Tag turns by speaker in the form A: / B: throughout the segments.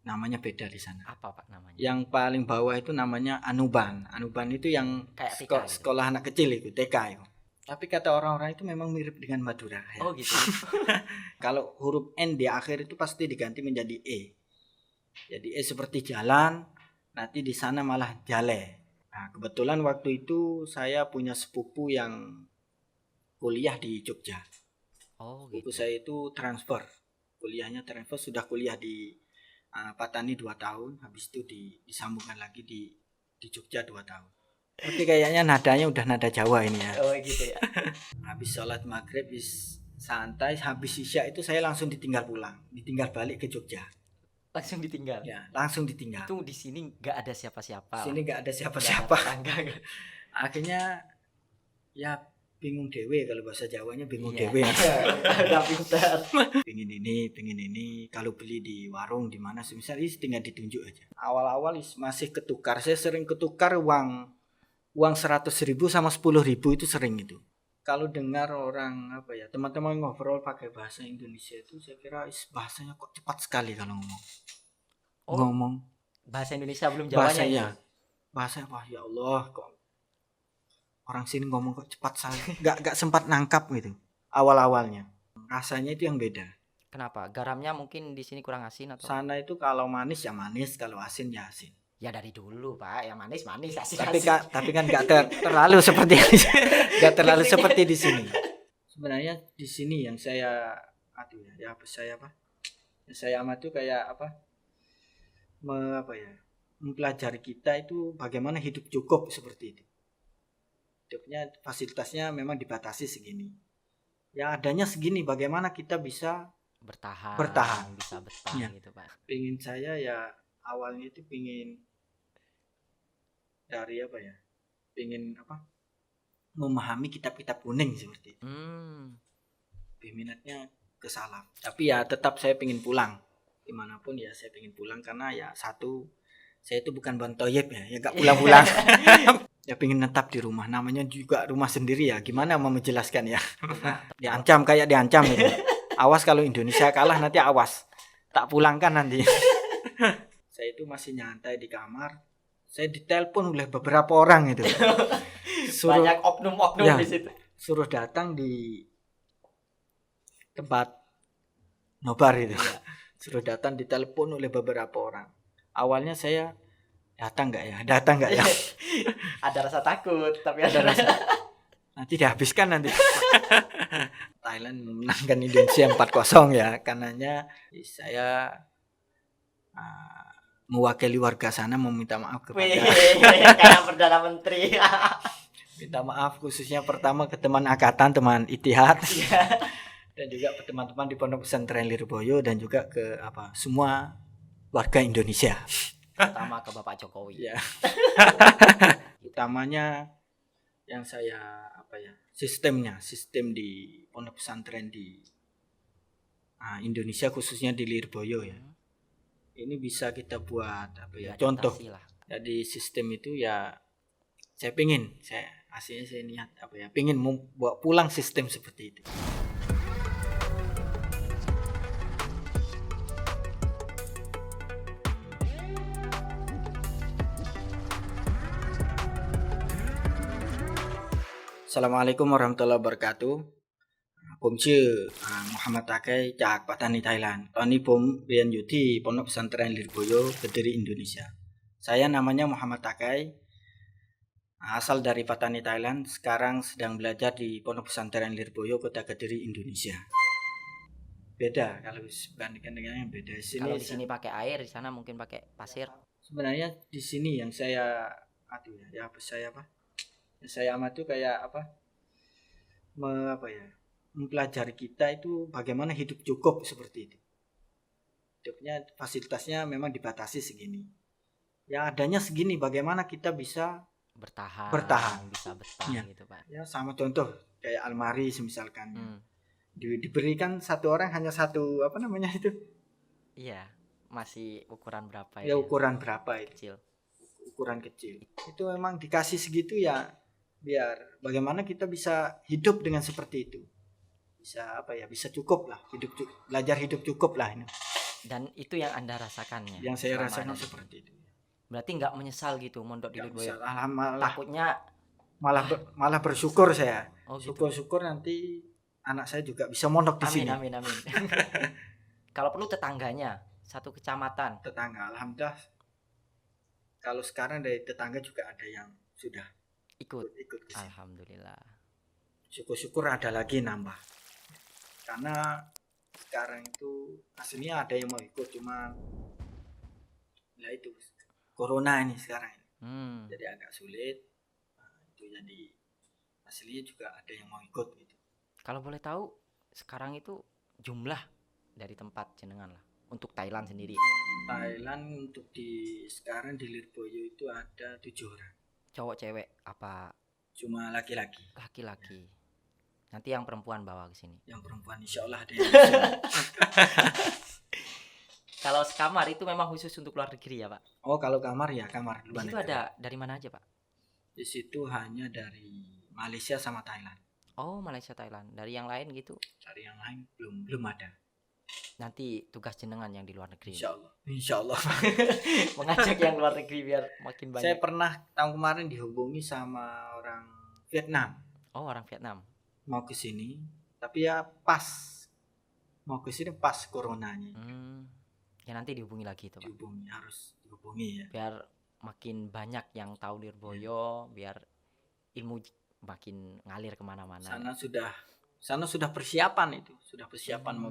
A: namanya beda di sana.
B: Apa Pak namanya?
A: Yang paling bawah itu namanya Anuban. Anuban itu yang
B: Kayak TK gitu.
A: sekolah anak kecil itu, TK itu. Tapi kata orang-orang itu memang mirip dengan Madura ya.
B: Oh gitu.
A: Kalau huruf N di akhir itu pasti diganti menjadi E. Jadi seperti jalan, nanti di sana malah jale. Nah, kebetulan waktu itu saya punya sepupu yang kuliah di Jogja.
B: Oh
A: Sepupu
B: gitu.
A: saya itu transfer. Kuliahnya transfer, sudah kuliah di Patani 2 tahun, habis itu disambungkan lagi di Jogja 2 tahun. Tapi kayaknya nadanya udah nada Jawa ini ya.
B: Oh gitu ya.
A: Habis sholat maghrib, santai, habis isya itu saya langsung ditinggal pulang, ditinggal balik ke Jogja.
B: Langsung ditinggal.
A: Ya, langsung ditinggal.
B: Itu di sini nggak ada siapa-siapa.
A: Sini nggak ada siapa-siapa.
B: Nggak.
A: Akhirnya ya bingung dewe, kalau bahasa Jawanya bingung
B: Iya.
A: dewe.
B: Udah pintar.
A: Pingin ini, kalau beli di warung di mana semisal ini tinggal ditunjuk aja. Awal-awal masih ketukar, saya sering ketukar uang 100.000 sama 10.000 itu sering itu. Kalau dengar orang teman-teman ngobrol pakai bahasa Indonesia itu, saya kira bahasanya kok cepat sekali kalau ngomong. Ngomong
B: bahasa Indonesia belum Jawanya ya.
A: Bahasa wah ya Allah, kok orang sini ngomong kok cepat sekali. Gak sempat nangkap gitu awal-awalnya. Rasanya itu yang beda.
B: Kenapa? Garamnya mungkin di sini kurang asin atau?
A: Sana itu kalau manis ya manis, kalau asin ya asin.
B: Ya dari dulu Pak, yang manis asin.
A: Tapi kan nggak terlalu seperti nggak terlalu seperti di sini. Sebenarnya di sini yang saya saya amati kayak mempelajari kita itu bagaimana hidup cukup seperti itu. Hidupnya fasilitasnya memang dibatasi segini. Ya adanya segini, bagaimana kita bisa bertahan.
B: Bisa betah
A: ya.
B: Gitu Pak.
A: Pingin saya ya awalnya itu pingin dari memahami kitab-kitab kuning seperti itu. Peminatnya ke salaf. Tapi ya tetap saya pingin pulang. Dimanapun ya saya pingin pulang, karena ya satu, saya itu bukan bantoyeb ya gak pulang-pulang. Ya pingin tetap di rumah, namanya juga rumah sendiri ya. Gimana mau menjelaskan ya? diancam itu. Awas kalau Indonesia kalah nanti awas. Tak pulangkan nanti. Saya itu masih nyantai di kamar. Saya ditelepon oleh beberapa orang itu.
B: Banyak oknum-oknum di situ.
A: Suruh datang di tempat nobar itu. Ya. Suruh datang, ditelepon oleh beberapa orang. Awalnya saya datang nggak ya?
B: Ada rasa takut, tapi ada rasa
A: nanti dihabiskan nanti. Thailand memenangkan Indonesia 4-0 ya. Karenanya saya mewakili warga sana meminta maaf kepada
B: kayak Perdana Menteri.
A: Minta maaf khususnya pertama ke teman angkatan, teman Itihad. Dan juga ke teman-teman di Pondok Pesantren Lirboyo, dan juga ke semua warga Indonesia.
B: Pertama ke Bapak Jokowi.
A: Ya. Utamanya yang saya sistem di Pondok Pesantren di Indonesia, khususnya di Lirboyo ya. Ini bisa kita buat contoh. Jadi sistem itu ya saya niat pingin membawa pulang sistem seperti itu. Assalamualaikum warahmatullahi wabarakatuh.ผมชื่อ Muhammad Takai จากปัตตานี Thailand. ตอนนี้ผมเรียนอยู่ที่ Pondok Pesantren Lirboyo, Kediri, Indonesia. Saya namanya Muhammad Takai, asal dari Patani, Thailand. Sekarang sedang belajar di Pondok Pesantren Lirboyo, Kota Kediri, Indonesia. Beda kalau dibandingkan dengan yang beda.
B: Kalau di sini pakai air, di sana mungkin pakai pasir.
A: Sebenarnya di sini yang saya saya amati kayak mempelajari kita itu bagaimana hidup cukup seperti itu. Hidupnya fasilitasnya memang dibatasi segini. Ya adanya segini, bagaimana kita bisa bertahan.
B: Bisa betah gitu Pak.
A: Ya sama contoh kayak almari misalkan. Diberikan satu orang hanya satu itu. Iya,
B: masih ukuran berapa
A: ya? Ya ukuran berapa itu?
B: Kecil.
A: Ukuran kecil. Itu memang dikasih segitu ya, biar bagaimana kita bisa hidup dengan seperti itu. Bisa bisa cukup lah, belajar hidup cukup lah ini.
B: Dan itu yang Anda rasakannya.
A: Yang saya
B: selama
A: rasakan
B: ada di-
A: seperti itu.
B: Berarti nggak menyesal gitu mondok di
A: Nggak
B: Lirboyo.
A: masalah, malah
B: Takutnya
A: malah bersyukur saya.
B: oh gitu.
A: Syukur-syukur nanti anak saya juga bisa mondok di
B: Amin
A: sini.
B: amin amin. Kalau perlu tetangganya satu kecamatan.
A: Tetangga, alhamdulillah. Kalau sekarang dari tetangga juga ada yang sudah
B: Ikut.
A: ikut ke sini.
B: Alhamdulillah.
A: Syukur-syukur ada lagi nambah. Karena sekarang itu aslinya ada yang mau ikut, cuma ya itu corona ini sekarang ini. Jadi agak sulit. Nah, itu jadi aslinya juga ada yang mau ikut gitu.
B: Kalau boleh tahu sekarang itu jumlah dari tempat jenengan lah untuk Thailand sendiri.
A: Thailand untuk sekarang di Lirboyo itu ada 7 orang.
B: Cowok cewek apa
A: Cuma laki-laki.
B: laki-laki? Nanti yang perempuan bawa ke sini.
A: Yang perempuan insya Allah ada yang bisa.
B: Kalau sekamar itu memang khusus untuk luar negeri ya Pak?
A: Oh kalau kamar ya kamar
B: Di
A: luar
B: situ
A: negeri.
B: ada dari mana aja Pak?
A: Di situ hanya dari Malaysia sama Thailand.
B: Oh Malaysia Thailand. Dari yang lain gitu?
A: Dari yang lain belum ada.
B: Nanti tugas jenengan yang di luar negeri.
A: Insya Allah.
B: Mengajak yang luar negeri biar makin banyak.
A: Saya pernah tahun kemarin dihubungi sama orang Vietnam
B: Oh orang Vietnam.
A: mau ke sini, tapi ya pas mau ke sini pas coronanya.
B: Ya nanti dihubungi lagi itu Pak.
A: Harus dihubungi ya.
B: Biar makin banyak yang tahu Lirboyo, biar ilmu makin ngalir kemana-mana.
A: Sana sudah persiapan itu, sudah persiapan mau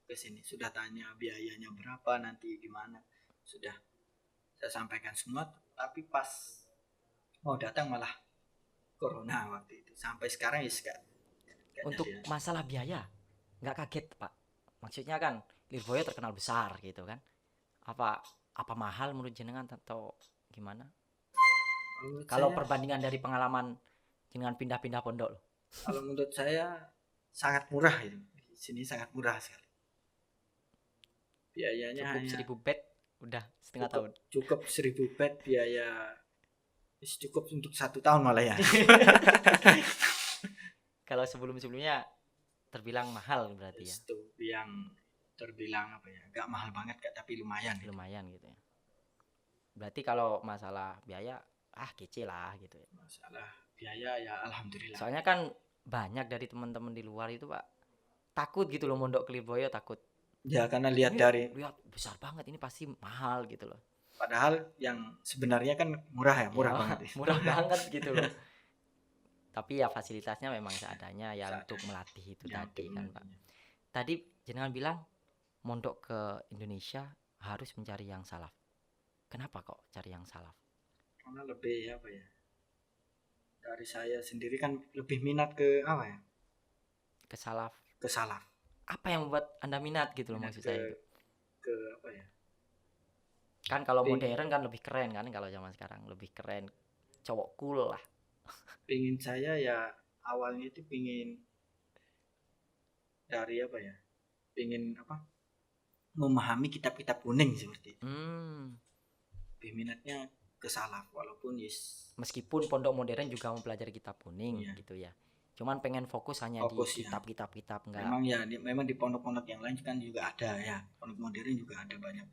A: ke sini, sudah tanya biayanya berapa nanti gimana, sudah saya sampaikan semua, tapi pas mau datang malah corona waktu itu. Sampai sekarang ya gak
B: Untuk
A: jadi ya.
B: masalah biaya nggak kaget Pak? Maksudnya kan Lirboyo terkenal besar gitu kan? Apa mahal menurut jenengan atau gimana?
A: Menurut
B: Kalau
A: saya-
B: perbandingan dari pengalaman jenengan pindah-pindah pondok loh.
A: Kalau menurut saya sangat murah itu. Di sini sangat murah sekali. Biayanya
B: Cukup
A: hanya
B: 1000 bed udah setengah tahun.
A: Cukup 1000 bed biaya cukup untuk 1 tahun malah ya.
B: Kalau sebelum-sebelumnya terbilang mahal berarti ya.
A: Itu yang terbilang apa ya? Gak mahal banget tapi lumayan.
B: Lumayan gitu ya. Berarti kalau masalah biaya kecil lah gitu ya.
A: Masalah biaya ya alhamdulillah.
B: Soalnya kan banyak dari teman-teman di luar itu Pak takut gitu loh mondok ke Lirboyo, takut.
A: Ya karena lihat
B: besar banget ini pasti mahal gitu loh.
A: Padahal yang sebenarnya kan murah banget.
B: Murah banget gitu loh. Tapi ya fasilitasnya memang seadanya ya untuk melatih itu tadi kan Pak. Tadi jenengan bilang mondok ke Indonesia harus mencari yang salaf. Kenapa kok cari yang salaf?
A: Karena lebih apa ya? Dari saya sendiri kan lebih minat ke apa ya?
B: Ke salaf.
A: Ke salaf.
B: Apa yang membuat Anda minat gitu loh maksud saya itu?
A: Ke apa ya?
B: Kan kalau modern kan lebih keren kan kalau zaman sekarang lebih keren. Cowok cool lah.
A: Pingin saya ya awalnya itu pingin dari apa ya? Pingin apa? Memahami kitab-kitab kuning seperti itu. Lebih minatnya ke salaf walaupun
B: meskipun pondok modern juga mempelajari kitab kuning gitu ya. Cuman pengen fokus hanya di kitab-kitab enggak.
A: Memang di pondok-pondok yang lain kan juga ada ya. Pondok modern juga ada banyak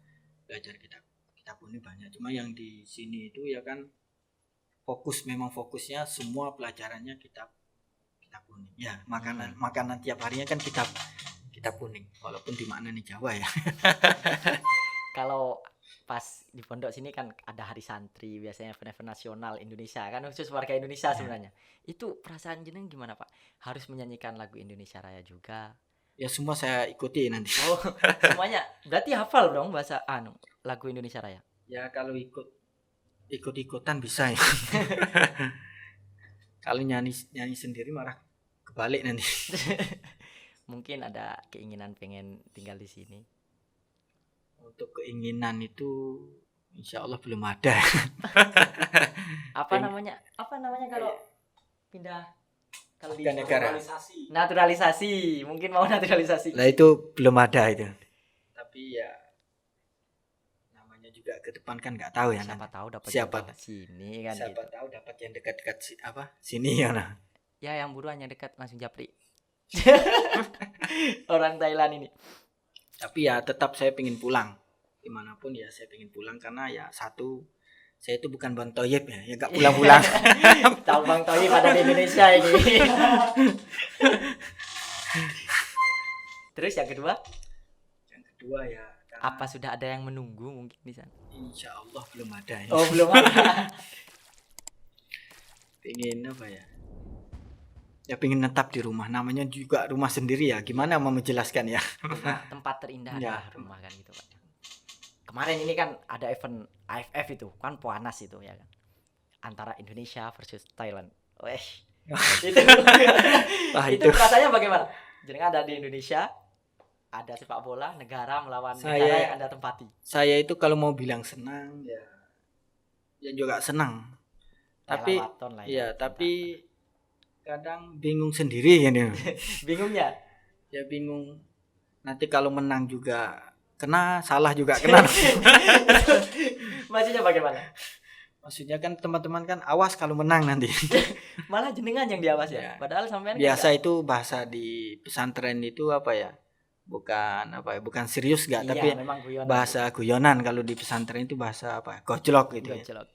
A: belajar kitab kuning banyak. Cuma yang di sini itu ya kan fokusnya semua pelajarannya kitab kuning. Ya, makanan tiap harinya kan kitab kuning walaupun dimaknani Jawa ya.
B: Kalau pas di pondok sini kan ada hari santri, biasanya event nasional Indonesia kan khusus warga Indonesia sebenarnya. Itu perasaan jeneng gimana Pak? Harus menyanyikan lagu Indonesia Raya juga.
A: Ya semua saya ikuti nanti.
B: Oh, semuanya. Berarti hafal dong bahasa lagu Indonesia Raya.
A: Ya kalau ikut-ikutan bisa ya. Kalau nyanyi sendiri malah kebalik nanti.
B: Mungkin ada keinginan pengen tinggal di sini.
A: Untuk keinginan itu insya Allah belum ada.
B: Apa namanya kalau pindah kalau di
A: negara?
B: Naturalisasi. Mungkin mau naturalisasi.
A: Lah itu belum ada itu. Tapi ya namanya juga ke depan kan nggak tahu ya.
B: Siapa tahu dapat sini kan
A: siapa
B: gitu.
A: tahu dapat yang dekat-dekat sini ya nah.
B: Ya yang buruan yang dekat langsung japri. Orang Thailand ini.
A: Tapi ya tetap saya pengen pulang. Dimanapun ya saya pengen pulang karena ya satu, saya itu bukan Bang Toyib ya gak pulang-pulang.
B: Tahu Bang Toyib ada di Indonesia ini. Terus yang kedua,
A: Yang kedua ya karena
B: apa sudah ada yang menunggu mungkin di sana?
A: insya Allah belum ada ya.
B: Oh, belum ada.
A: Pengen apa ya? Ya pengen netap di rumah. Namanya juga rumah sendiri ya. Gimana mau menjelaskan ya?
B: Tempat terindah
A: Ya.
B: adalah rumah kan gitu Pak. Kemarin ini kan ada event AFF itu kan panas itu ya kan. Antara Indonesia versus Thailand. Weh. itu
A: Wah,
B: itu
A: itu
B: rasanya bagaimana? Jadi ada di Indonesia, ada sepak bola negara melawan negara yang Anda tempati.
A: saya itu kalau mau bilang senang ya juga senang. Tapi
B: Maraton lah
A: ya tapi kadang bingung sendiri ya nih.
B: bingungnya.
A: Ya bingung. Nanti kalau menang juga kena, salah juga kena.
B: Maksudnya bagaimana?
A: Maksudnya kan teman-teman kan awas kalau menang nanti.
B: Malah jenengan yang diawas ya.
A: Ya.
B: Padahal sampean
A: Biasa itu bahasa di pesantren itu apa ya? Bukan serius gak,
B: iya,
A: tapi
B: memang guyonan.
A: bahasa guyonan. Kalau di pesantren itu bahasa apa? Gojlok gitu ya.
B: Gojlok.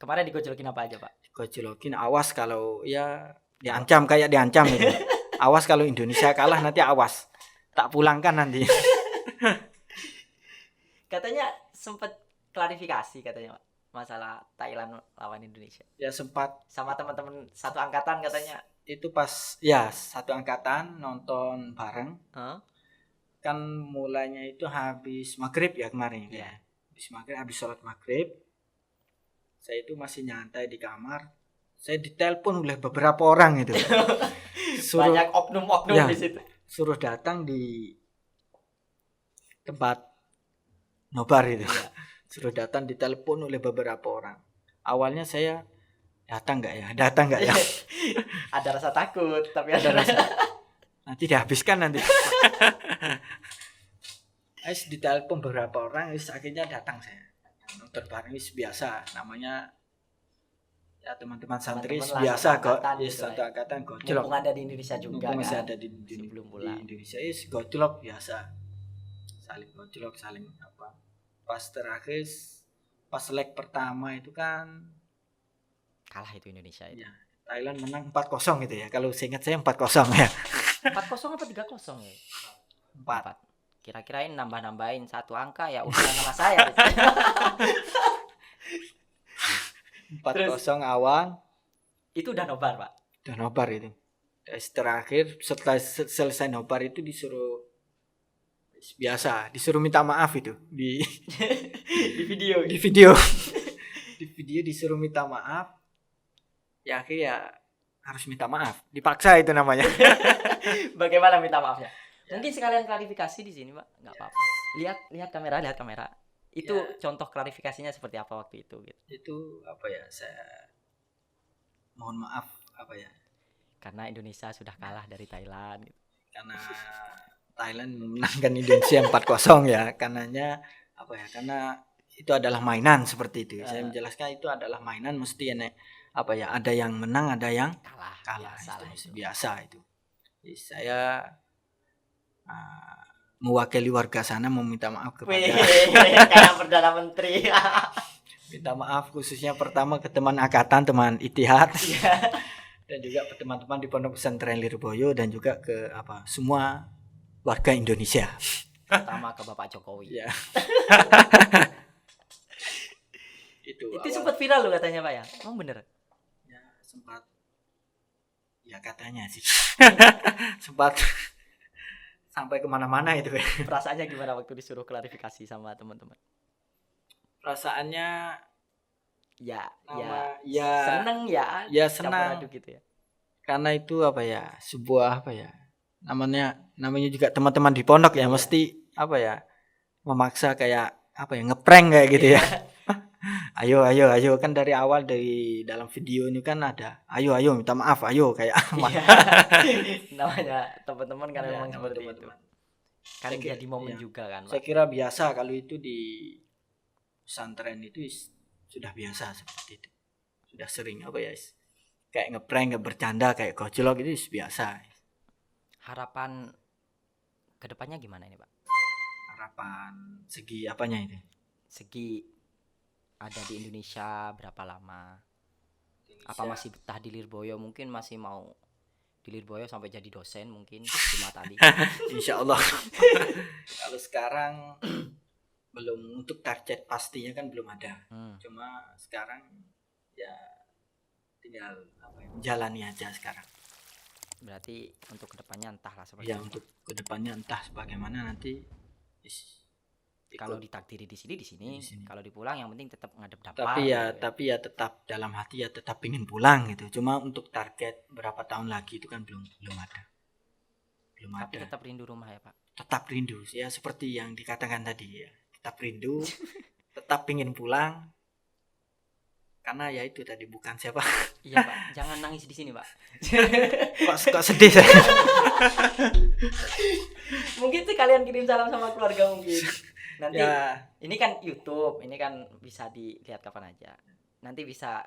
B: Kemarin digojlokin apa aja, Pak?
A: Gojlokin, awas kalau ya diancam kayak diancam gitu. Awas kalau Indonesia kalah nanti awas. Tak pulangkan nanti.
B: Katanya sempat klarifikasi katanya, Pak, masalah Thailand lawan Indonesia.
A: Ya sempat
B: Sama teman-teman satu angkatan katanya.
A: itu pas ya satu angkatan nonton bareng.
B: Huh?
A: Kan mulainya itu habis maghrib ya kemarin.
B: Iya.
A: Habis sholat maghrib. Saya itu masih nyantai di kamar. Saya ditelepon oleh beberapa orang itu.
B: Banyak oknum-oknum
A: Ya.
B: di situ.
A: Suruh datang di tempat nobar itu.
B: Iya.
A: Suruh datang ditelepon oleh beberapa orang. Awalnya saya datang nggak ya?
B: Ada rasa takut, tapi
A: Ada
B: ada
A: rasa nanti dihabiskan nanti. Ais ditelepon beberapa orang, akhirnya datang saya. Nonton bareng biasa, namanya ya teman-teman santri
B: Teman-teman lah,
A: biasa
B: satu
A: kok.
B: angkatan
A: Yes,
B: gitu
A: satu
B: lah.
A: angkatan gojlok.
B: Mumpung ada di Indonesia juga
A: Mumpung masih
B: kan.
A: ada di
B: Sebelum pulang.
A: Indonesia gojlok biasa. Saling gojlok, saling apa. Pas leg pertama itu kan
B: Kalah itu Indonesia itu.
A: ya, Thailand menang 4-0 gitu ya. Kalau seingat saya 4-0 ya.
B: 4-0 apa 3-0 ya?
A: 4.
B: Kira-kirain nambah-nambahin satu angka ya udah sama saya.
A: 4-0 awal.
B: Itu udah nobar, Pak.
A: Dan nobar itu. Terus terakhir setelah selesai nobar itu disuruh minta maaf itu di
B: Di video.
A: di video. Di video disuruh minta maaf. Ya akhirnya harus minta maaf. Dipaksa itu namanya.
B: Bagaimana minta maafnya? Mungkin sekalian klarifikasi di sini, Pak. Enggak apa-apa. Lihat kamera. Itu contoh klarifikasinya seperti apa waktu itu gitu.
A: Itu apa ya? Saya mohon maaf apa ya?
B: Karena Indonesia sudah kalah dari Thailand gitu.
A: Karena Thailand memenangkan Indonesia 4-0 ya. Karenanya apa ya? Karena itu adalah mainan seperti itu. Saya menjelaskan itu adalah mainan, mesti apa ya? Ada yang menang, ada yang kalah. Itu biasa itu. Jadi saya mewakili warga sana meminta maaf kepada
B: kayak Perdana Menteri.
A: minta maaf khususnya pertama ke teman angkatan, teman Itihad. Dan juga ke teman-teman di Pondok Pesantren Lirboyo dan juga ke semua warga Indonesia.
B: Pertama ke Bapak Jokowi.
A: Ya. Itu
B: sempat viral loh katanya, Pak ya. Emang bener?
A: Ya, sempat. Ya katanya sih. Sempat sampai kemana-mana itu.
B: Perasaannya gimana waktu disuruh klarifikasi sama teman-teman?
A: Perasaannya
B: Ya
A: seneng
B: ya.
A: Ya
B: Campur
A: senang.
B: aduk gitu ya.
A: Karena itu sebuah namanya juga teman-teman di pondok ya, mesti memaksa kayak ngeprank kayak gitu ya. Ayo kan dari awal dari dalam video ini kan ada ayo minta maaf kayak
B: namanya teman-teman kan
A: Ya,
B: memang
A: nama
B: seperti
A: teman-teman.
B: itu kan jadi momen juga kan, Pak.
A: Saya kira biasa kalau itu di pesantren itu sudah biasa seperti itu, sudah sering kayak ngeprank, bercanda kayak gojlok itu biasa.
B: Harapan kedepannya gimana ini, Pak?
A: harapan segi apanya itu?
B: Segi ada di Indonesia berapa lama? Apa
A: Indonesia.
B: masih betah di Lirboyo? Mungkin masih mau di Lirboyo sampai jadi dosen mungkin cuma tadi.
A: Insya Allah. Kalau sekarang belum, untuk target pastinya kan belum ada. Cuma sekarang ya tinggal menjalani aja sekarang.
B: Berarti untuk kedepannya entahlah seperti
A: Ya
B: apa.
A: untuk kedepannya entah sebagaimana nanti.
B: Kalau ditakdiri di sini,
A: Di sini.
B: kalau dipulang yang penting tetap ngadep dapat.
A: Tapi ya tetap dalam hati ya tetap ingin pulang gitu. Cuma untuk target berapa tahun lagi itu kan belum ada.
B: Tapi tetap rindu rumah ya Pak.
A: Tetap rindu ya, seperti yang dikatakan tadi ya. Tetap rindu, tetap ingin pulang. Karena ya itu tadi bukan siapa.
B: Iya Pak, jangan nangis di sini Pak.
A: Kok sedih saya.
B: Mungkin sih kalian kirim salam sama keluarga mungkin. Nanti
A: Ya,
B: ini kan YouTube, ini kan bisa dilihat kapan aja. Nanti bisa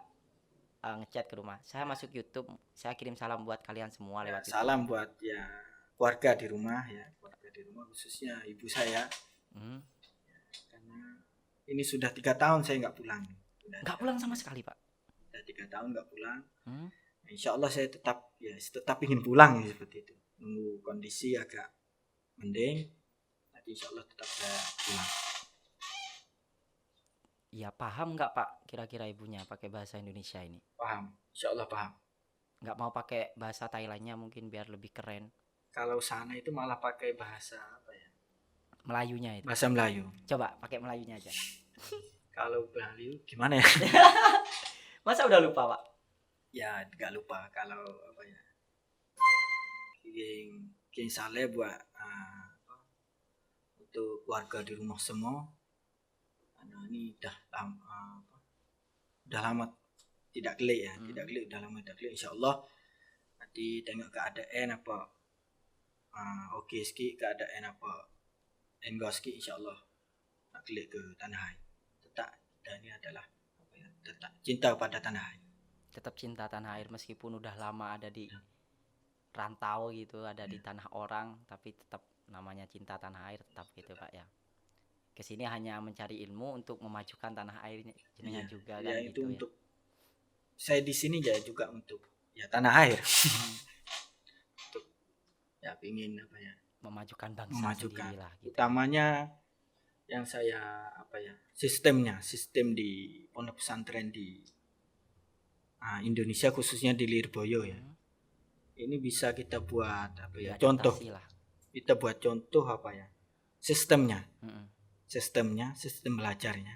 B: ngechat ke rumah. Saya masuk YouTube, saya kirim salam buat kalian semua
A: ya,
B: lewat YouTube.
A: salam buat ya keluarga di rumah ya, keluarga di rumah khususnya ibu saya. Karena ini sudah 3 tahun saya nggak pulang.
B: Nggak pulang sama sekali Pak.
A: Sudah 3 tahun nggak pulang. Insya Allah saya tetap ingin pulang ya, seperti itu. Nunggu kondisi agak mending. Nanti insya Allah tetap saya pulang.
B: Ya paham nggak Pak kira-kira ibunya pakai bahasa Indonesia ini?
A: Paham, insya Allah paham.
B: Nggak mau pakai bahasa Thailandnya mungkin biar lebih keren.
A: Kalau sana itu malah pakai bahasa apa ya?
B: Melayunya itu.
A: Bahasa Melayu.
B: Coba pakai Melayunya aja.
A: Kalau Melayu gimana ya?
B: Masa udah lupa Pak?
A: Ya nggak lupa kalau apa ya? King Saleh buat untuk keluarga di rumah semua. Ini udah lama tidak gelik ya, tidak gelik, udah lama tidak gelik. Insya Allah nanti tengok keadaan apa oke ski keadaan apa engoski insya Allah nak gelik ke tanah air. Tetap kita ini adalah apa ya, tetap cinta pada tanah air.
B: Tetap cinta tanah air meskipun udah lama ada di rantau gitu, ada di tanah orang, tapi tetap namanya cinta tanah air tetap gitu Pak ya. Kesini hanya mencari ilmu untuk memajukan tanah airnya jenengan juga kan
A: Ya
B: gitu
A: itu
B: ya.
A: untuk saya di sini ya juga untuk ya tanah air. Untuk ya ingin apa ya,
B: memajukan bangsa sendiri lah gitu.
A: Utamanya yang saya apa ya, sistem di pondok pesantren di Indonesia khususnya di Lirboyo ya. Ini bisa kita buat apa ya, contoh lah. Kita buat contoh apa ya, sistem belajarnya.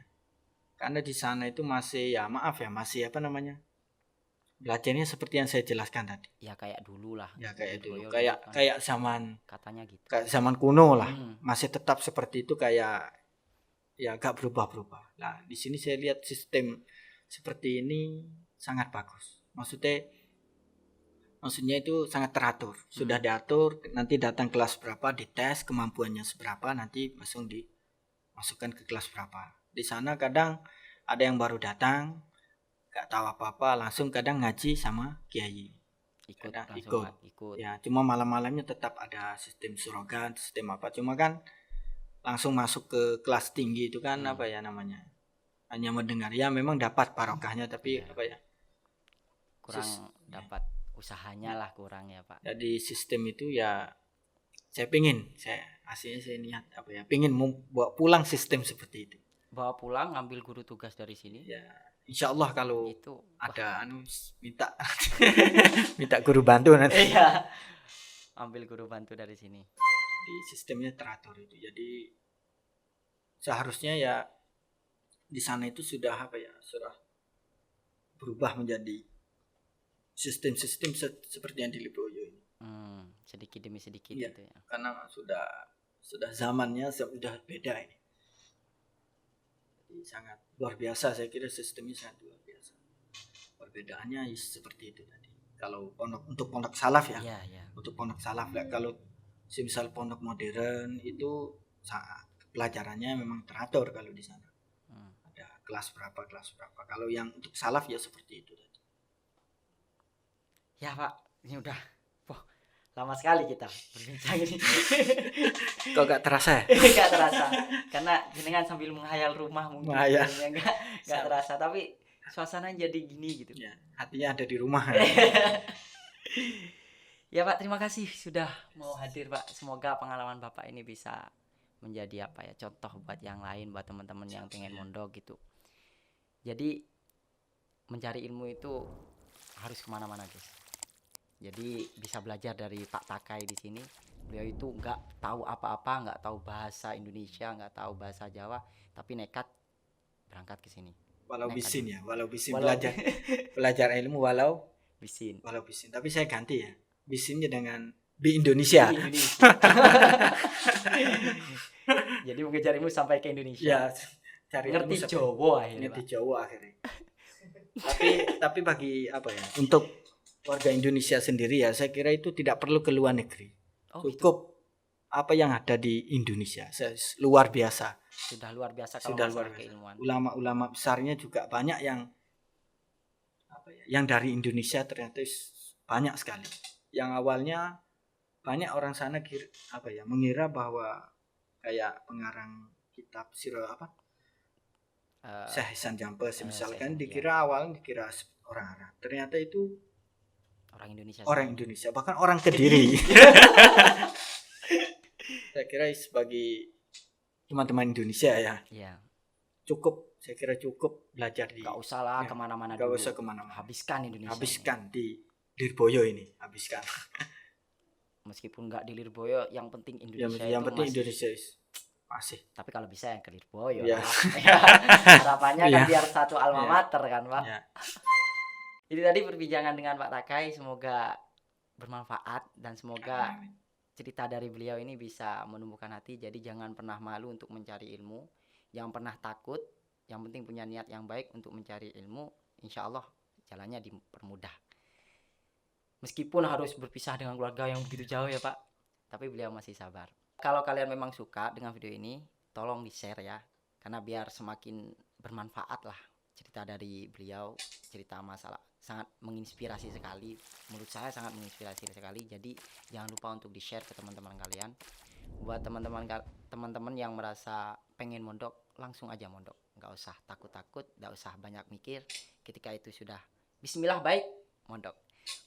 A: Karena di sana itu masih ya masih apa namanya, belajarnya seperti yang saya jelaskan tadi.
B: Ya kayak dulu lah.
A: Ya kayak dulu, kayak zaman
B: katanya gitu.
A: Kayak zaman kuno lah. Masih tetap seperti itu, kayak ya gak berubah-berubah. Nah, di sini saya lihat sistem seperti ini sangat bagus. Maksudnya itu sangat teratur. Sudah diatur, nanti datang kelas berapa, dites kemampuannya seberapa, nanti langsung dimasukkan ke kelas berapa. Di sana kadang ada yang baru datang, gak tahu apa-apa, langsung kadang ngaji sama kiai. Ikut. Ya, cuma malam-malamnya tetap ada sistem surogan, sistem apa. Cuma kan langsung masuk ke kelas tinggi itu kan apa ya namanya, hanya mendengar ya, memang dapat barokahnya, tapi apa ya,
B: kurang dapat usahanya lah, kurang ya Pak.
A: Jadi sistem itu ya saya aslinya saya niat apa ya, pengen bawa pulang sistem seperti itu.
B: Bawa pulang, ngambil guru tugas dari sini.
A: Ya, insya Allah kalau
B: itu
A: ada minta guru bantu nanti.
B: Iya. Ambil guru bantu dari sini.
A: Di sistemnya teratur itu. Jadi seharusnya ya di sana itu sudah apa ya, sudah berubah menjadi sistem-sistem seperti yang di Lirboyo ini.
B: Sedikit demi sedikit
A: ya,
B: gitu ya.
A: Karena sudah zamannya sudah beda ini. Jadi sangat luar biasa, saya kira sistemnya sangat luar biasa. Perbedaannya seperti itu tadi. Kalau untuk pondok salaf ya. Untuk pondok salaf ya. Kalau misal pondok modern itu pelajarannya memang teratur kalau di sana. Ada kelas berapa. Kalau yang untuk salaf ya seperti itu tadi.
B: Ya Pak, ini udah Lama sekali kita berbincang ini.
A: Kok gak terasa ya?
B: Gak terasa karena jenengan sambil menghayal rumah mungkin.
A: Menghayal.
B: Gak terasa, tapi suasana jadi gini gitu.
A: Ya, hatinya ada di rumah.
B: Ya Pak, terima kasih sudah mau hadir Pak. Semoga pengalaman Bapak ini bisa menjadi apa ya, contoh buat yang lain, buat teman-teman yang pengen mondok gitu. Jadi mencari ilmu itu harus kemana-mana guys. Jadi bisa belajar dari Pak Takai di sini. Beliau itu nggak tahu apa-apa, nggak tahu bahasa Indonesia, nggak tahu bahasa Jawa, tapi nekat berangkat ke sini.
A: Walau bisin ya, walau bisin
B: Walau-
A: belajar ilmu walau
B: Bisin.
A: bisin. Tapi saya ganti ya, bisinnya dengan Bi Indonesia.
B: Di Indonesia. Jadi mengejar ilmu sampai ke Indonesia.
A: Ya, cari
B: Ngerti
A: ilmu
B: Jawa akhirnya.
A: ngerti
B: Pak.
A: Jawa akhirnya. tapi bagi apa ya, untuk warga Indonesia sendiri ya, saya kira itu tidak perlu ke luar negeri.
B: Oh, gitu.
A: Cukup apa yang ada di Indonesia. Luar biasa.
B: Sudah luar biasa kalau
A: Sudah
B: masalah
A: luar biasa.
B: keilmuan.
A: Ulama-ulama besarnya juga banyak yang apa ya, yang dari Indonesia ternyata banyak sekali. Yang awalnya banyak orang sana mengira bahwa kayak pengarang kitab sirah apa? Syekh Hasan Jampes misalkan dikira awalnya orang Arab. Ternyata itu orang Indonesia, bahkan orang Kediri. Saya kira sebagai teman-teman Indonesia ya,
B: Iya.
A: saya kira cukup belajar di.
B: Gak usah lah
A: Ya,
B: kemana-mana
A: Gak
B: dulu.
A: usah kemana-mana.
B: Habiskan Indonesia.
A: Habiskan di Lirboyo ini, habiskan.
B: Meskipun nggak di Lirboyo, yang penting Indonesia
A: yang
B: itu
A: penting
B: masih.
A: Indonesia masih.
B: Tapi kalau bisa yang ke Lirboyo.
A: Ya.
B: Harapannya kan
A: Ya.
B: biar satu alma
A: Ya.
B: mater kan Pak.
A: Ya.
B: Jadi tadi perbincangan dengan Pak Takai, semoga bermanfaat dan semoga cerita dari beliau ini bisa menumbuhkan hati. Jadi jangan pernah malu untuk mencari ilmu, jangan pernah takut, yang penting punya niat yang baik untuk mencari ilmu. Insya Allah jalannya dipermudah. Meskipun harus berpisah dengan keluarga yang begitu jauh ya Pak, tapi beliau masih sabar. Kalau kalian memang suka dengan video ini, tolong di-share ya, karena biar semakin bermanfaat lah cerita dari beliau, cerita masalah sangat menginspirasi sekali. Menurut saya sangat menginspirasi sekali. Jadi jangan lupa untuk di-share ke teman-teman kalian. Buat teman-teman yang merasa pengen mondok, langsung aja mondok. Nggak usah takut-takut, nggak usah banyak mikir. Ketika itu sudah bismillah baik, mondok.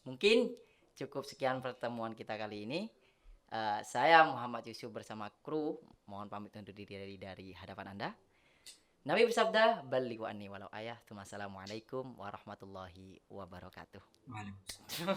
B: Mungkin cukup sekian pertemuan kita kali ini. Saya Muhammad Yusuf bersama kru mohon pamit undur diri dari hadapan Anda. Nabi bersabda, "Ballighu anni walau ayah." Wassalamualaikum warahmatullahi wabarakatuh.
A: Waalaikumsalam.